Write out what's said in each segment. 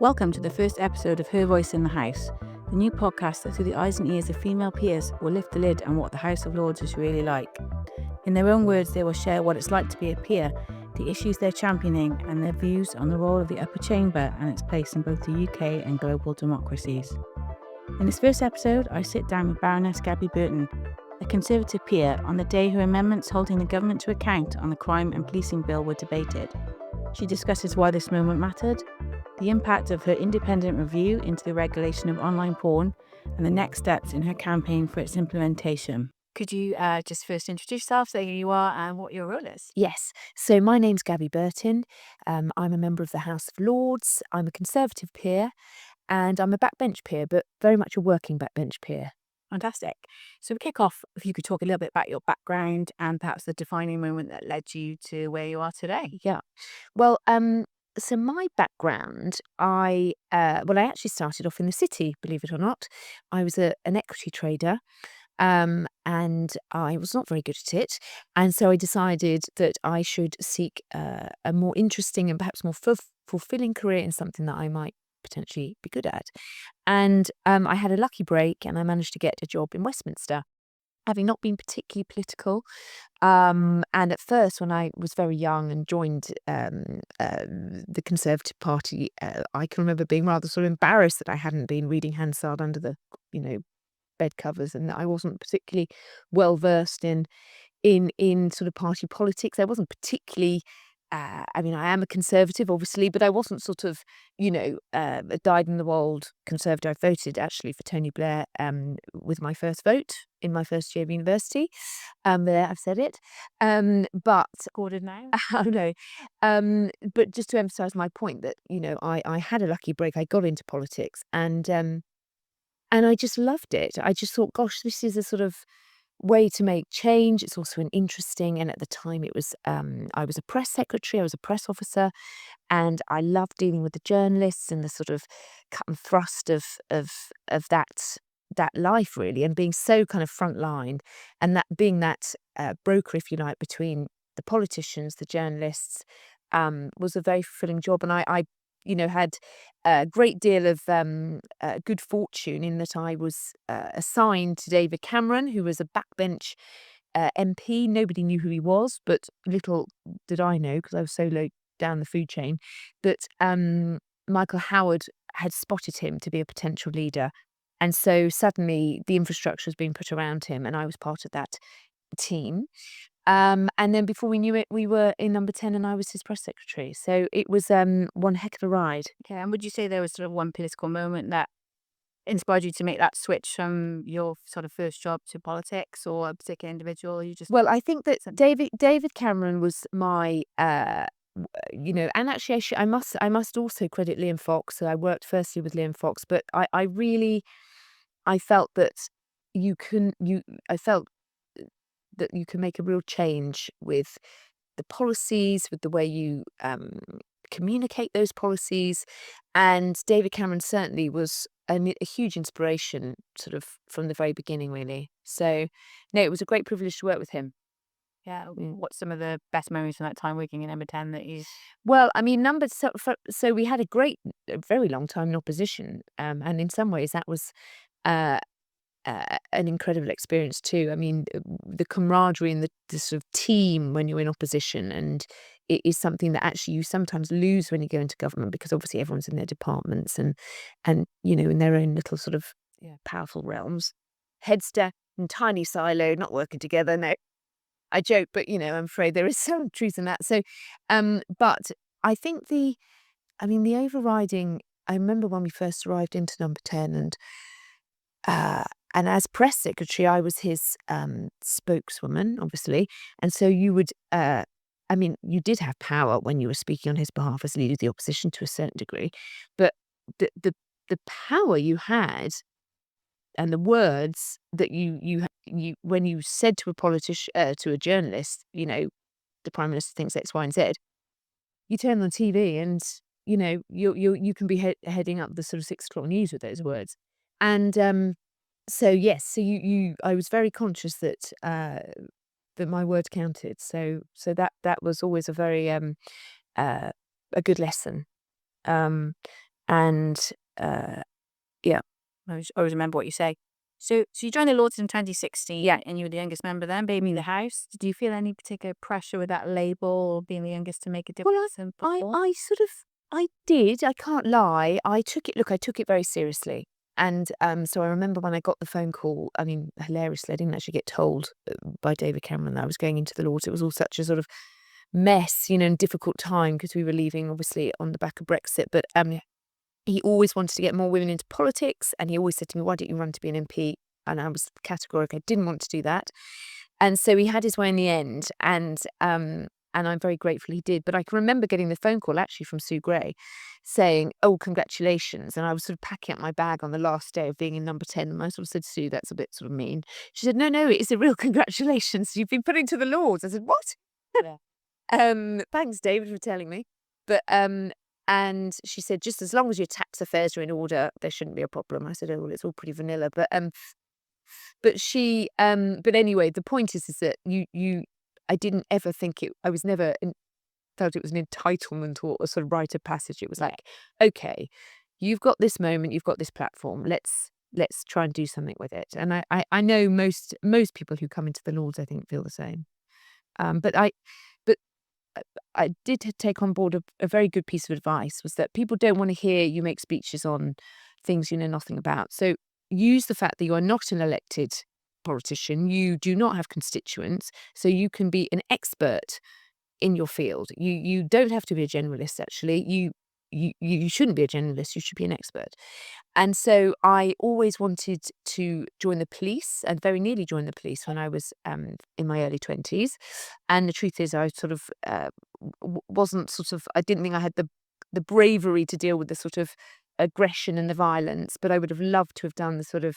Welcome to the first episode of Her Voice in the House, the new podcast that through the eyes and ears of female peers will lift the lid on what the House of Lords is really like. In their own words, they will share what it's like to be a peer, the issues they're championing, and their views on the role of the upper chamber and its place in both the UK and global democracies. In this first episode, I sit down with Baroness Gabby Bertin, a Conservative peer, on the day her amendments holding the government to account on the crime and policing bill were debated. She discusses why this moment mattered, the impact of her independent review into the regulation of online porn, and the next steps in her campaign for its implementation. Could you just first introduce yourself, say who you are and what your role is? Yes. So my name's Gabby Bertin. I'm a member of the House of Lords. I'm a Conservative peer and I'm a backbench peer, but very much a working backbench peer. Fantastic. So to kick off, if you could talk a little bit about your background and perhaps the defining moment that led you to where you are today. Yeah. Well, so my background, I actually started off in the city, believe it or not. I was an equity trader. And I was not very good at it. And so I decided that I should seek a more interesting and perhaps more fulfilling career in something that I might potentially be good at. And I had a lucky break and I managed to get a job in Westminster, having not been particularly political. And at first, when I was very young and joined the Conservative Party, I can remember being rather sort of embarrassed that I hadn't been reading Hansard under the, bed covers, and that I wasn't particularly well versed in sort of party politics. I wasn't particularly. I mean, I am a Conservative, obviously, but I wasn't sort of, a dyed-in-the-wold Conservative. I voted actually for Tony Blair with my first vote in my first year of university. There, I've said it. But Recorded now? I don't know. But just to emphasise my point that I had a lucky break. I got into politics, and I just loved it. I just thought, gosh, this is a sort of way to make change. It's also an interesting, and at the time it was, I was a press secretary, I was a press officer, and I loved dealing with the journalists and the sort of cut and thrust of that life really, and being so kind of front line, and that being that broker, if you like, between the politicians, the journalists, was a very fulfilling job, and I had a great deal of good fortune in that I was assigned to David Cameron, who was a backbench MP. Nobody knew who he was, but little did I know, because I was so low down the food chain, that Michael Howard had spotted him to be a potential leader. And so suddenly the infrastructure was being put around him, and I was part of that team. And then before we knew it, we were in number 10 and I was his press secretary. So it was one heck of a ride. Okay, and would you say there was sort of one political moment that inspired you to make that switch from your sort of first job to politics, or a particular individual you just... Well, I think that David Cameron was my, and actually I must also credit Liam Fox. So I worked firstly with Liam Fox, but I really, I felt that I felt that you can make a real change with the policies, with the way you communicate those policies. And David Cameron certainly was a huge inspiration sort of from the very beginning, really. So, no, it was a great privilege to work with him. Yeah, what's some of the best memories from that time working in number 10 that you... Well, I mean, so we had a very long time in opposition, and in some ways that was uh, an incredible experience too. I mean, the camaraderie and the sort of team when you're in opposition, and it is something that actually you sometimes lose when you go into government, because obviously everyone's in their departments and in their own little sort of powerful realms. Heads down in tiny silo, not working together. No, I joke, but I'm afraid there is some truth in that. So, but I think the overriding. I remember when we first arrived into number 10, uh, and as press secretary, I was his spokeswoman, obviously. And so you would, you did have power when you were speaking on his behalf as leader of the opposition to a certain degree, but the power you had and the words that you when you said to a politician, to a journalist, the prime minister thinks X, Y, and Z, you turn on TV and you can be heading up the sort of 6 o'clock news with those words. And so yes, so I was very conscious that my word counted. So that was always a very a good lesson. Um, And yeah. I always remember what you say. So you joined the Lords in 2016, Yeah. and you were the youngest member then, baby the house. Did you feel any particular pressure with that label or being the youngest to make a Well, difference in football? I did. I can't lie. I took it very seriously. And so I remember when I got the phone call, I mean, hilariously, I didn't actually get told by David Cameron that I was going into the Lords. It was all such a sort of mess, and difficult time because we were leaving, obviously, on the back of Brexit. But he always wanted to get more women into politics, and he always said to me, "Why don't you run to be an MP?" And I was categorical. I didn't want to do that. And so he had his way in the end, and I'm very grateful he did. But I can remember getting the phone call actually from Sue Gray saying, "Oh, congratulations." And I was sort of packing up my bag on the last day of being in number 10. And I sort of said, "Sue, that's a bit sort of mean." She said, "No, it's a real congratulations. You've been put into the Lords." I said, "What?" Yeah. Thanks, David, for telling me. But and she said, "Just as long as your tax affairs are in order, there shouldn't be a problem." I said, "Oh, well, it's all pretty vanilla." But anyway, the point is that I didn't ever think it. I was never felt it was an entitlement or a sort of rite of passage. It was like, okay, you've got this moment, you've got this platform. Let's try and do something with it. And I know most people who come into the Lords, I think, feel the same. But I did take on board a very good piece of advice, was that people don't want to hear you make speeches on things you know nothing about. So use the fact that you are not an elected politician, you do not have constituents, so you can be an expert in your field. You don't have to be a generalist, actually. You shouldn't be a generalist, you should be an expert. And so I always wanted to join the police, and very nearly joined the police when I was in my early 20s. And the truth is, I sort of wasn't I didn't think I had the bravery to deal with the sort of aggression and the violence, but I would have loved to have done the sort of,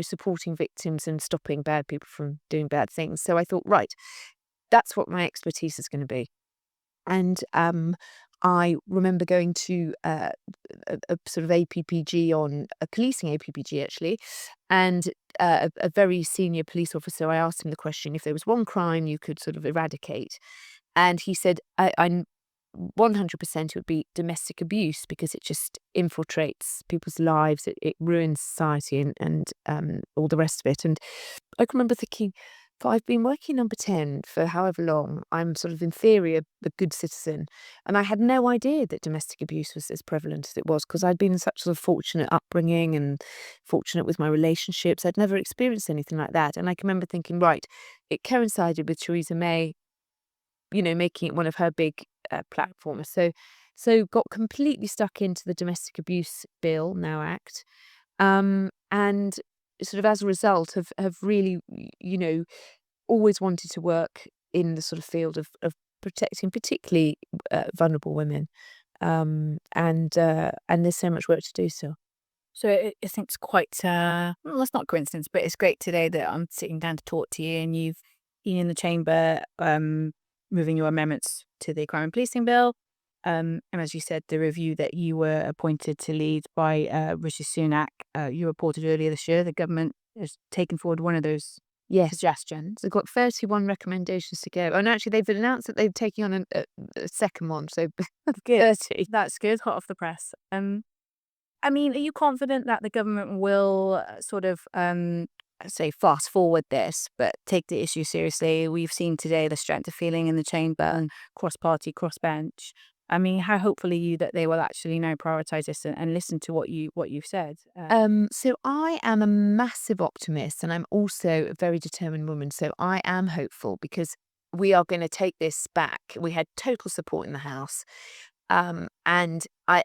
supporting victims and stopping bad people from doing bad things. So I thought, right, that's what my expertise is going to be. And I remember going to a sort of APPG, on a policing APPG actually, and a very senior police officer, I asked him the question, if there was one crime you could sort of eradicate, and he said, I 100% it would be domestic abuse, because it just infiltrates people's lives, it ruins society, and all the rest of it. And I can remember thinking, but I've been working number 10 for however long. I'm sort of, in theory, a good citizen. And I had no idea that domestic abuse was as prevalent as it was, because I'd been in such sort of fortunate upbringing and fortunate with my relationships. I'd never experienced anything like that. And I can remember thinking, right, it coincided with Theresa May, making it one of her big platforms. So got completely stuck into the Domestic Abuse Bill, now Act. And sort of as a result have really, always wanted to work in the sort of field of protecting particularly vulnerable women. And there's so much work to do still. So I think it's quite, well, that's not coincidence, but it's great today that I'm sitting down to talk to you, and you've been in the chamber moving your amendments to the Crime and Policing Bill. And as you said, the review that you were appointed to lead by Rishi Sunak, you reported earlier this year the government has taken forward one of those Yes. suggestions. They've got 31 recommendations to go. And actually, they've announced that they're taking on a second one. So Good. 30. That's good, hot off the press. I mean, are you confident that the government will sort of, say, fast forward this, but take the issue seriously? We've seen today the strength of feeling in the chamber, cross-party, cross-bench. I mean, how hopeful are you that they will actually now prioritise this and listen to what you've said? So I am a massive optimist, and I'm also a very determined woman. So I am hopeful, because we are going to take this back. We had total support in the House. And I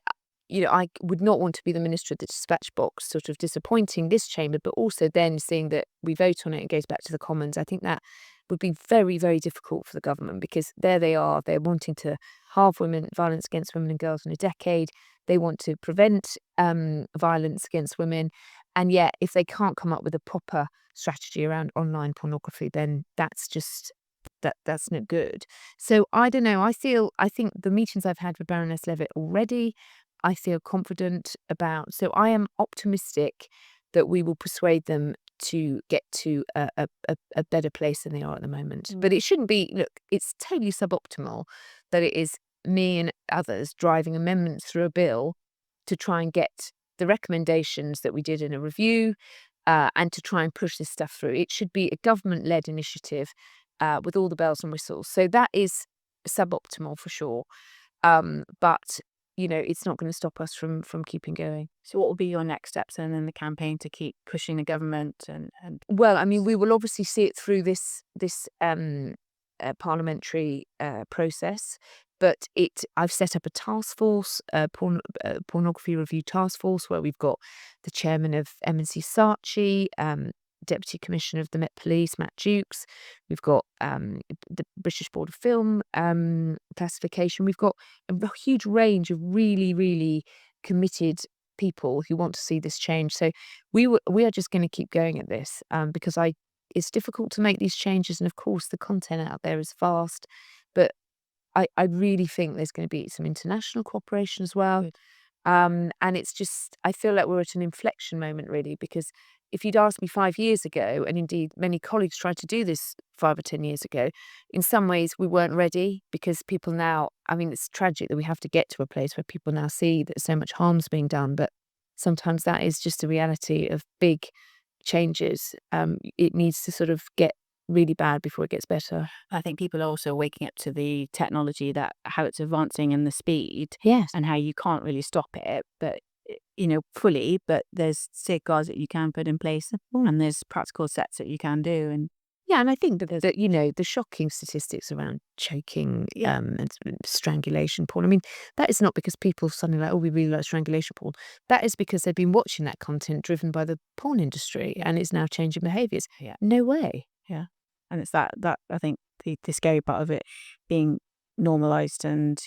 would not want to be the minister of the dispatch box, sort of disappointing this chamber, but also then seeing that we vote on it and it goes back to the Commons. I think that would be very, very difficult for the government, because there they are, they're wanting to halve violence against women and girls in a decade. They want to prevent violence against women. And yet, if they can't come up with a proper strategy around online pornography, then that's just that's not good. So I don't know. I think the meetings I've had with Baroness Levitt already, I feel confident about. So I am optimistic that we will persuade them to get to a better place than they are at the moment. But it shouldn't be. Look, it's totally suboptimal that it is me and others driving amendments through a bill to try and get the recommendations that we did in a review, and to try and push this stuff through. It should be a government-led initiative with all the bells and whistles. So that is suboptimal for sure. But it's not going to stop us from keeping going. So what will be your next steps then in the campaign to keep pushing the government and Well, I mean, we will obviously see it through this parliamentary process, but I've set up a task force, pornography review task force, where we've got the chairman of M&C Saatchi, Deputy Commissioner of the Met Police, Matt Dukes. We've got the British Board of Film classification. We've got a huge range of really, really committed people who want to see this change. So we are just going to keep going at this because it's difficult to make these changes, and of course the content out there is vast, but I really think there's going to be some international cooperation as well. Good. And it's just, I feel like we're at an inflection moment, really, because if you'd asked me 5 years ago, and indeed many colleagues tried to do this 5 or 10 years ago, in some ways we weren't ready, because people now, I mean, it's tragic that we have to get to a place where people now see that so much harm's being done, but sometimes that is just a reality of big changes. It needs to sort of get really bad before it gets better. I think people are also waking up to the technology, that how it's advancing and the speed, Yes. and how you can't really stop it, but fully. But there's safeguards that you can put in place, and there's practical steps that you can do. And Yeah, and I think that the shocking statistics around choking, Yeah. and strangulation porn. I mean, that is not because people suddenly like, oh, we really like strangulation porn. That is because they've been watching that content driven by the porn industry, and it's now changing behaviours. Yeah. No way. Yeah, and it's that I think the scary part of it being normalized, and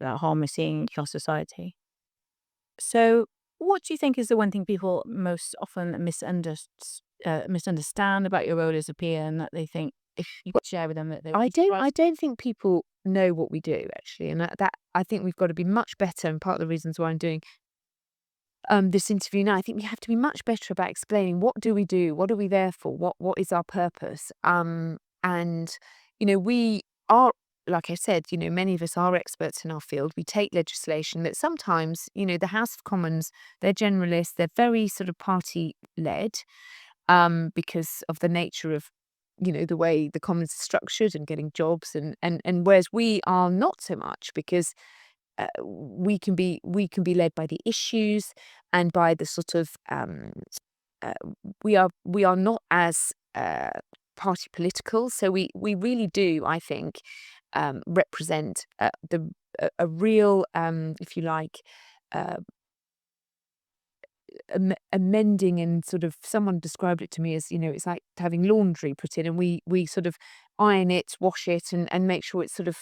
that harm we're seeing across society. So, what do you think is the one thing people most often misunderstand about your role as a peer, and that they think if you could share with them that they would I be don't. surprised? I don't think people know what we do, actually, and that I think we've got to be much better. And part of the reasons why I'm doing this interview now, I think we have to be much better about explaining what do we do, what are we there for, what is our purpose. And we are, like I said, many of us are experts in our field. We take legislation that sometimes, the House of Commons, they're generalists, they're very sort of party led, because of the nature of the way the Commons is structured and getting jobs, and whereas we are not so much, because we can be led by the issues and by the sort of uh, we are not as party political. So we really do, I think, represent a real, if you like, uh, amending, and sort of, someone described it to me as, it's like having laundry put in, and we sort of iron it, wash it, and make sure it's sort of,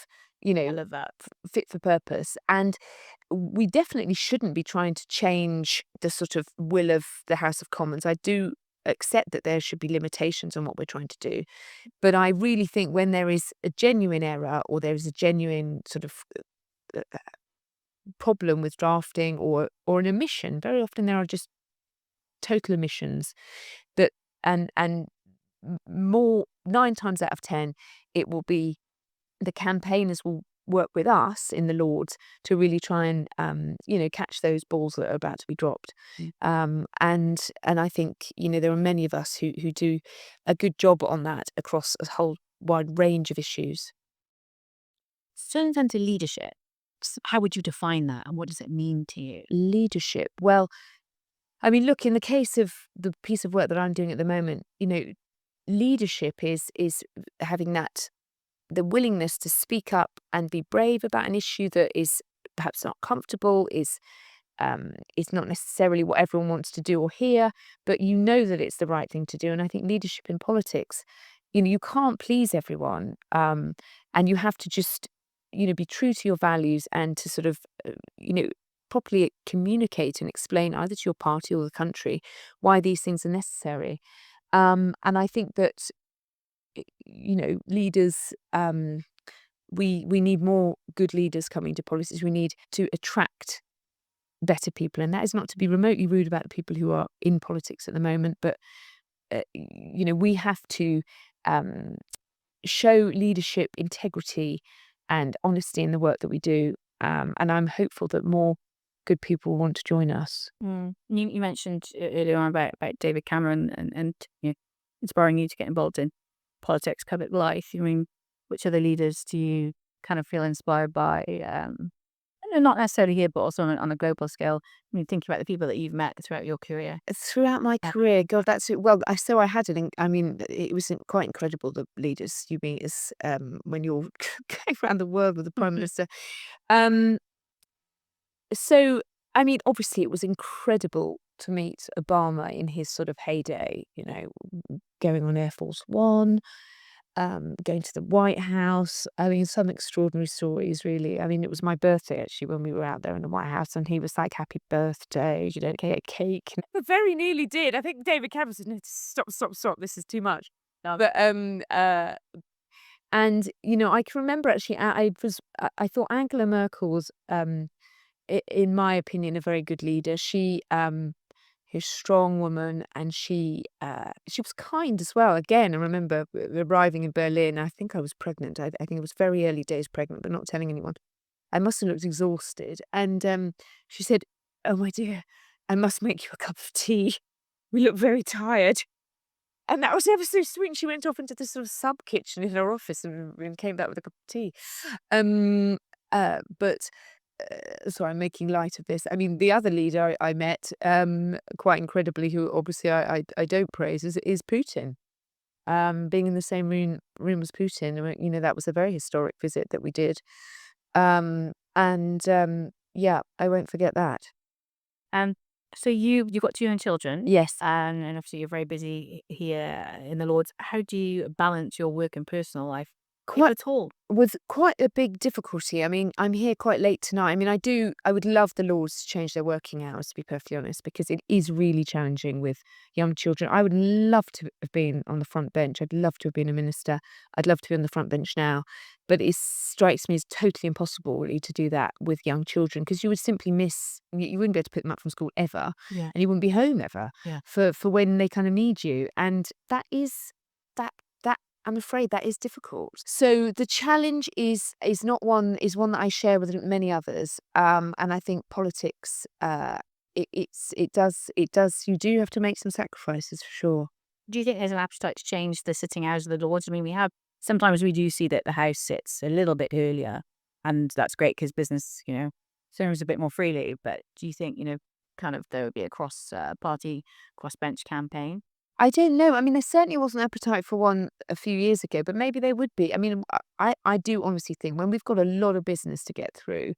I love that. fit for purpose. And we definitely shouldn't be trying to change the sort of will of the House of Commons. I do accept that there should be limitations on what we're trying to do, but I really think when there is a genuine error, or there is a genuine sort of uh, problem with drafting, or an omission, very often there are just total omissions that, and more, 9 times out of 10, it will be the campaigners will work with us in the Lords to really try and catch those balls that are about to be dropped. And I think there are many of us who do a good job on that across a whole wide range of issues. So, in terms of leadership, how would you define that, and what does it mean to you? Leadership. Well, I mean, look, in the case of the piece of work that I'm doing at the moment, leadership is having the willingness to speak up and be brave about an issue that is perhaps not comfortable, is not necessarily what everyone wants to do or hear, but that it's the right thing to do. And I think leadership in politics, you can't please everyone, and you have to just be true to your values, and to sort of properly communicate and explain, either to your party or the country, why these things are necessary. And I think that leaders, we need more good leaders coming to politics. We need to attract better people, and that is not to be remotely rude about the people who are in politics at the moment, but we have to show leadership, integrity, and honesty in the work that we do. And I'm hopeful that more good people want to join us. You mentioned earlier on about David Cameron and inspiring you to get involved in politics, public life. I mean, which other leaders do you kind of feel inspired by? Not necessarily here, but also on a global scale. I mean, thinking about the people that you've met throughout your career. Throughout my career, God, that's it. Well, I had I mean, it was quite incredible, the leaders you meet as when you're going around the world with the Prime Minister. Um, so, I mean, obviously, it was incredible to meet Obama in his sort of heyday, going on Air Force One, going to the White House. I mean, some extraordinary stories, really. I mean, it was my birthday, actually, when we were out there in the White House, and he was like, "Happy birthday," get a cake. I very nearly did. I think David Cameron said, "No, stop, this is too much." No. But, and, I can remember, actually, I thought Angela Merkel was, in my opinion, a very good leader. She's a strong woman, and she was kind as well. Again, I remember arriving in Berlin. I think I was pregnant. I think it was very early days pregnant, but not telling anyone. I must have looked exhausted. And she said, "Oh, my dear, I must make you a cup of tea. We look very tired." And that was ever so sweet. And she went off into the sort of sub kitchen in her office and came back with a cup of tea. But sorry, I'm making light of this. I mean, the other leader I met, quite incredibly, who obviously I don't praise, is Putin. Being in the same room as Putin, that was a very historic visit that we did. Yeah, I won't forget that. And so you got two young children. Yes. And obviously you're very busy here in the Lords. How do you balance your work and personal life, if at all? With quite a big difficulty. I mean, I'm here quite late tonight. I mean, I would love the Lords to change their working hours, to be perfectly honest, because it is really challenging with young children. I would love to have been on the front bench. I'd love to have been a minister. I'd love to be on the front bench now. But it strikes me as totally impossible, really, to do that with young children, because you would simply miss, you wouldn't be able to pick them up from school ever. Yeah. And you wouldn't be home ever. Yeah. For when they kind of need you. And that I'm afraid that is difficult. So the challenge is one that I share with many others. And I think politics, it does, you do have to make some sacrifices, for sure. Do you think there's an appetite to change the sitting hours of the Lords? I mean, sometimes we do see that the House sits a little bit earlier, and that's great because business, serves a bit more freely. But do you think, kind of there would be a cross-party, cross-bench campaign? I don't know. I mean, there certainly wasn't appetite for one a few years ago, but maybe there would be. I mean, I do honestly think when we've got a lot of business to get through,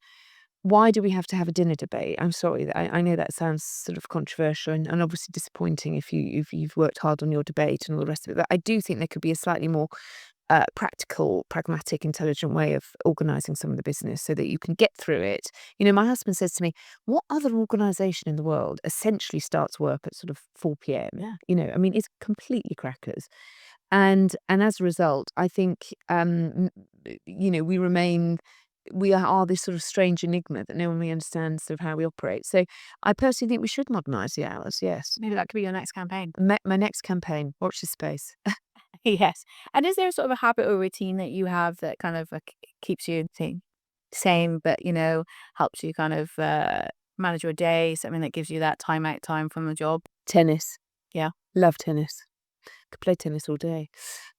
why do we have to have a dinner debate? I'm sorry, I know that sounds sort of controversial and obviously disappointing if you've worked hard on your debate and all the rest of it. But I do think there could be a slightly more practical, pragmatic, intelligent way of organising some of the business so that you can get through it. My husband says to me, "What other organisation in the world essentially starts work at sort of 4 p.m.?" Yeah. I mean, it's completely crackers. And as a result, I think, we are this sort of strange enigma that no one really understands sort of how we operate. So I personally think we should modernise the hours, yes. Maybe that could be your next campaign. My next campaign, watch this space. Yes. And is there sort of a habit or routine that you have that kind of keeps you same, but, helps you kind of manage your day, something that gives you that time from the job? Tennis. Yeah. Love tennis. Could play tennis all day.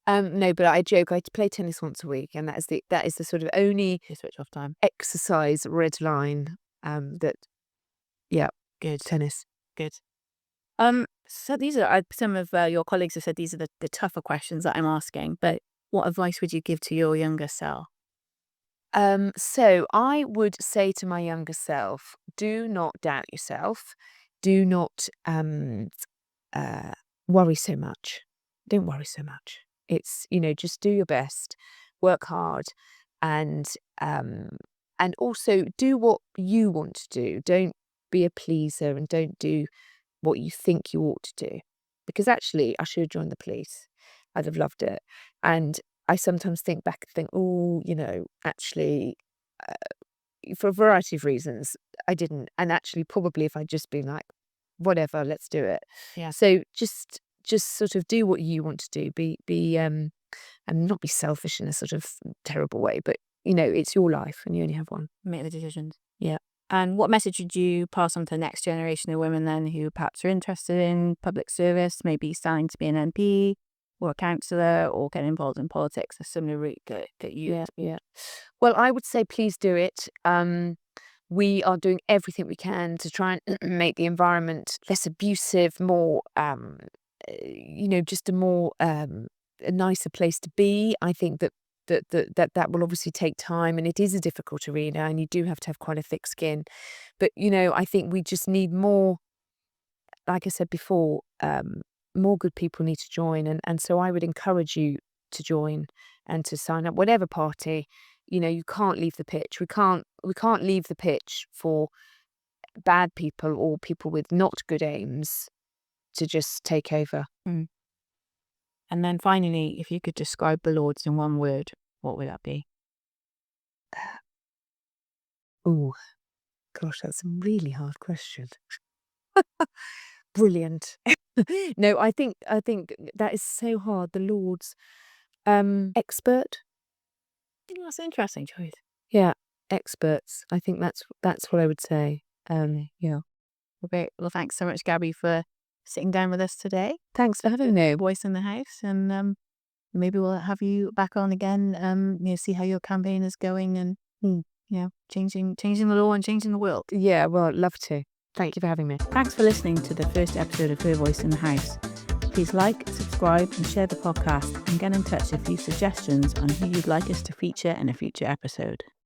No, but I joke. I play tennis once a week, and that is the sort of only switch off time exercise red line. Yeah, good tennis. Good. So these are some of your colleagues have said these are the tougher questions that I'm asking. But what advice would you give to your younger self? So I would say to my younger self, do not doubt yourself. Do not worry so much. Don't worry so much. It's, just do your best, work hard, and also do what you want to do. Don't be a pleaser and don't do what you think you ought to do. Because actually, I should have joined the police. I'd have loved it. And I sometimes think back and think, oh, actually, for a variety of reasons, I didn't. And actually, probably if I'd just been like, whatever, let's do it. Yeah. So just sort of do what you want to do. Be and not be selfish in a sort of terrible way, but it's your life and you only have one. Make the decisions. Yeah. And what message would you pass on to the next generation of women then who perhaps are interested in public service, maybe starting to be an MP or a councillor or getting involved in politics, a similar route that you? Yeah. Well, I would say please do it. We are doing everything we can to try and make the environment less abusive, more, just a more a nicer place to be. I think that will obviously take time, and it is a difficult arena, and you do have to have quite a thick skin. But I think we just need more. Like I said before, more good people need to join, and so I would encourage you to join and to sign up, whatever party. You can't leave the pitch. We can't leave the pitch for bad people or people with not good aims to just take over. Mm. And then finally, if you could describe the Lords in one word, what would that be? Oh, gosh, that's a really hard question. Brilliant. No, I think that is so hard. The Lords, expert. That's an interesting choice. Yeah, experts. I think that's what I would say. Yeah. Well, great. Well, thanks so much, Gabby, for sitting down with us today. Thanks for having me. Voice in the House, and maybe we'll have you back on again. See how your campaign is going, and changing the law and changing the world. Yeah, well, I'd love to. Thank you for having me. Thanks for listening to the first episode of Her Voice in the House. Please like, subscribe, and share the podcast, and get in touch with a few suggestions on who you'd like us to feature in a future episode.